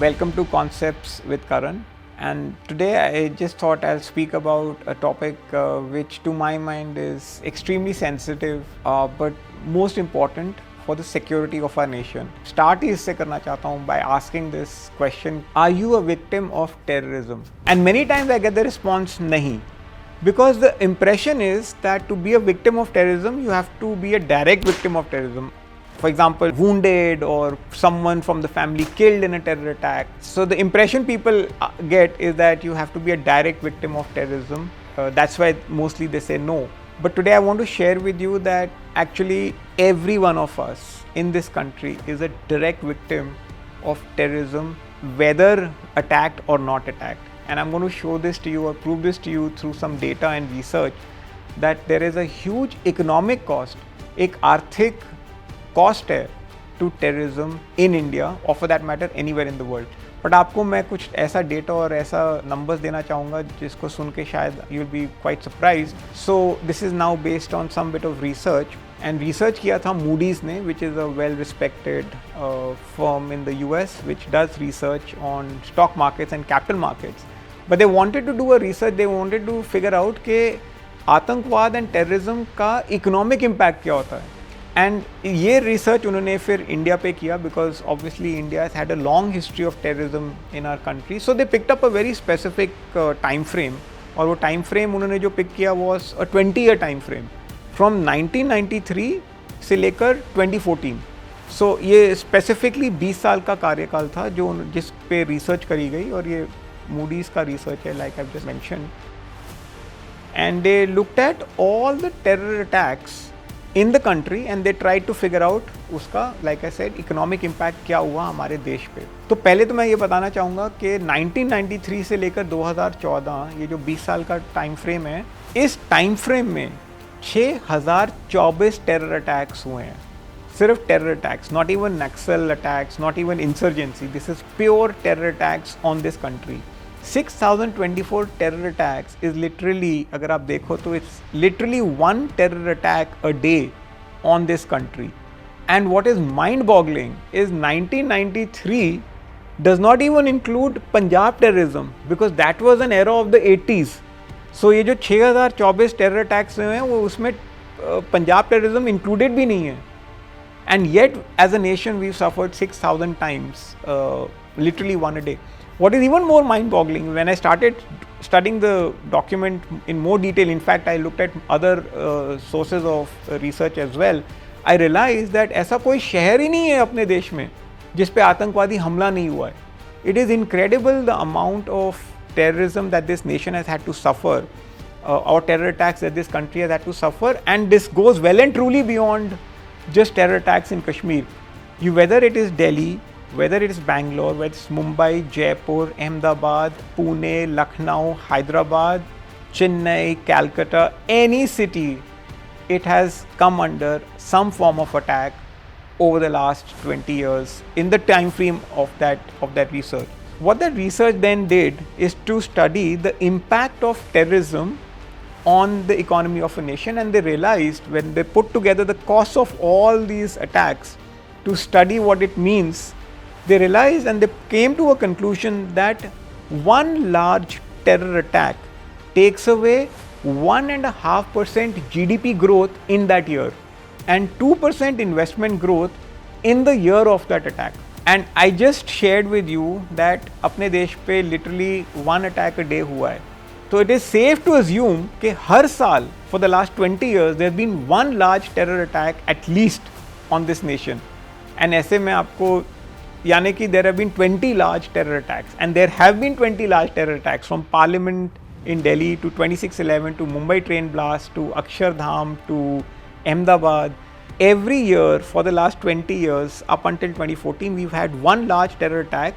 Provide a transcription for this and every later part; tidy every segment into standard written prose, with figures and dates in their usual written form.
Welcome to Concepts with Karan, and today I just thought I'll speak about a topic which to my mind is extremely sensitive but most important for the security of our nation. Start ही इससे करना चाहता हूँ by asking this question: Are you a victim of terrorism? And many times I get the response nahi, because the impression is that to be a victim of terrorism you have to be a direct victim of terrorism. For example, wounded or someone from the family killed in a terror attack. So the impression people get is that you have to be a direct victim of terrorism. That's why mostly they say no. But today I want to share with you that actually every one of us in this country is a direct victim of terrorism, whether attacked or not attacked. And I'm going to show this to you or prove this to you through some data and research that there is a huge economic cost, एक आर्थिक cost है to terrorism in India और for that matter anywhere in the world. But आपको मैं कुछ ऐसा data और ऐसा नंबर्स देना चाहूँगा जिसको सुन के शायद you will be quite surprised. So this is now based on some bit of research, and research किया था मूडीज़ ने, which is a well respected firm in the US which does research on stock markets and capital markets. But they wanted to do a research, they wanted to figure out कि आतंकवाद and terrorism का economic impact क्या होता है. And ये research उन्होंने फिर India पे किया, because obviously India has had a long history of terrorism in our country. So they picked up a very specific time frame, और वो टाइम फ्रेम उन्होंने जो पिक किया was a 20-year time frame from 1993 से लेकर 2014. सो ये specifically 20 साल का कार्यकाल था जो जिस पे रिसर्च करी गई, और ये मूडीज़ का रिसर्च है, like I just mention. And they looked at all the terror attacks in the country and they tried to figure out उसका, like I said, economic impact क्या हुआ हमारे देश पे. तो पहले तो मैं ये बताना चाहूँगा कि 1993 से लेकर 2014, ये जो 20 साल का टाइम फ्रेम है, इस टाइम फ्रेम में 6024 टेरर अटैक्स हुए हैं. सिर्फ terror attacks, not even Naxal attacks, not even insurgency. This is pure terror attacks on this country. 6024 terror attacks is literally, अगर आप देखो तो it's literally one terror attack a day on this country. And what is mind-boggling is 1993 does not even include Punjab terrorism, because that was an era of the 80s. So ये जो 6024 terror attacks हुए हैं वो उसमें Punjab terrorism included भी नहीं है. And yet as a nation we've suffered 6,000 times, literally one a day. What is even more mind-boggling, when I started studying the document in more detail, in fact I looked at other sources of research as well, I realized that ऐसा कोई शहर ही नहीं है अपने देश में जिस पे आतंकवादी हमला नहीं हुआ है. It is incredible the amount of terrorism that this nation has had to suffer, or terror attacks that this country has had to suffer, and this goes well and truly beyond just terror attacks in Kashmir. Whether it is Delhi, whether it is Bangalore, whether it's Mumbai, Jaipur, Ahmedabad, Pune, Lucknow, Hyderabad, Chennai, Calcutta, any city, it has come under some form of attack over the last 20 years in the time frame of that research. What that research then did is to study the impact of terrorism on the economy of a nation, and they realized when they put together the costs of all these attacks to study what it means, they realized and they came to a conclusion that one large terror attack takes away 1.5% GDP growth in that year and 2% investment growth in the year of that attack. And I just shared with you that अपने देश पे literally one attack a day हुआ है. So it is safe to assume कि हर साल for the last 20 years there has been one large terror attack at least on this nation. And ऐसे में आपको यानी कि there have been 20 large terror attacks, and there have been 20 large terror attacks from Parliament in Delhi to 26/11 to Mumbai train blast to Akshardham to Ahmedabad. Every year for the last 20 years up until 2014 we've had one large terror attack,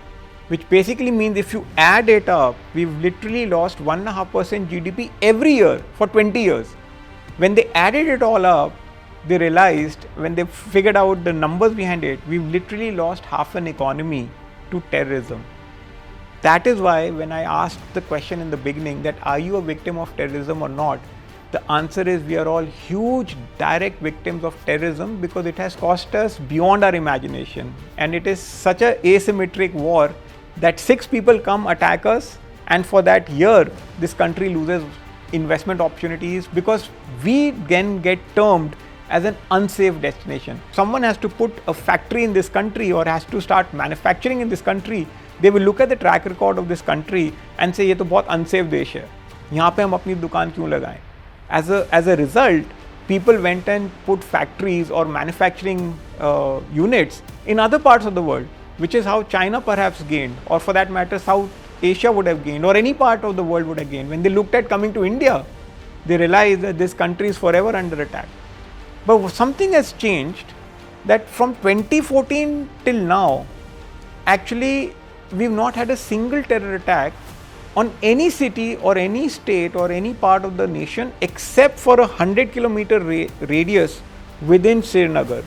which basically means if you add it up, we've literally lost 1.5% GDP every year for 20 years. When they added it all up, they realized, when they figured out the numbers behind it, we've literally lost half an economy to terrorism. That is why when I asked the question in the beginning that are you a victim of terrorism or not, the answer is we are all huge direct victims of terrorism, because it has cost us beyond our imagination, and it is such a asymmetric war that 6 people come attack us, and for that year this country loses investment opportunities because we then get termed as an unsafe destination. Someone has to put a factory in this country or has to start manufacturing in this country, they will look at the track record of this country and say ये तो बहुत unsafe देश है, यहाँ पे हम अपनी दुकान क्यों लगाएं? As a result, people went and put factories or manufacturing units in other parts of the world, which is how China perhaps gained, or for that matter South Asia would have gained, or any part of the world would have gained. When they looked at coming to India, they realized that this country is forever under attack. But something has changed, that from 2014 till now, actually we've not had a single terror attack on any city or any state or any part of the nation except for a 100-kilometer radius within Srinagar.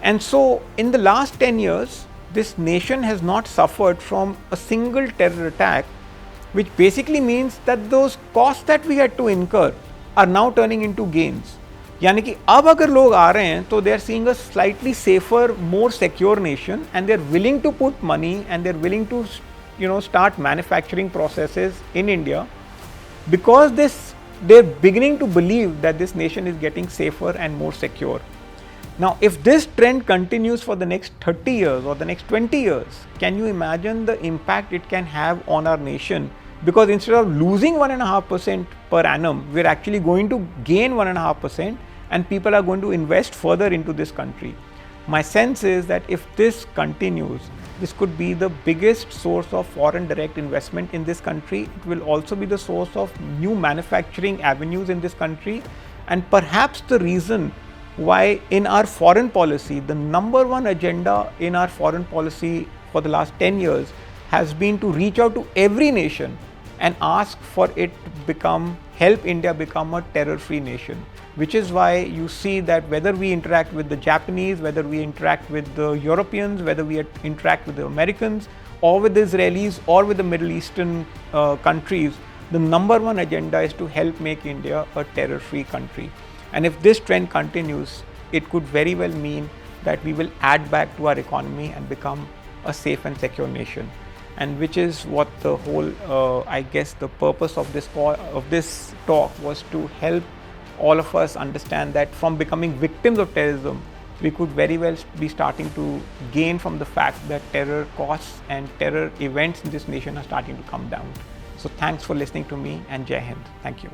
And so in the last 10 years, this nation has not suffered from a single terror attack, which basically means that those costs that we had to incur are now turning into gains. यानी कि अब अगर लोग आ रहे हैं तो they are seeing a slightly safer, more secure nation, and they are willing to put money and they are willing to start manufacturing processes in India because they're beginning to believe that this nation is getting safer and more secure. Now, if this trend continues for the next 30 years or the next 20 years, can you imagine the impact it can have on our nation? Because instead of losing 1.5% per annum, we're actually going to gain 1.5%, and people are going to invest further into this country. My sense is that if this continues, this could be the biggest source of foreign direct investment in this country. It will also be the source of new manufacturing avenues in this country, and perhaps the reason why in our foreign policy, the number one agenda in our foreign policy for the last 10 years has been to reach out to every nation and ask for it to help India become a terror-free nation. Which is why you see that whether we interact with the Japanese, whether we interact with the Europeans, whether we interact with the Americans, or with the Israelis, or with the Middle Eastern countries, the number one agenda is to help make India a terror-free country. And if this trend continues, it could very well mean that we will add back to our economy and become a safe and secure nation. And which is what the whole, I guess, the purpose of this talk was, to help all of us understand that from becoming victims of terrorism, we could very well be starting to gain from the fact that terror costs and terror events in this nation are starting to come down. So thanks for listening to me, and Jai Hind. Thank you.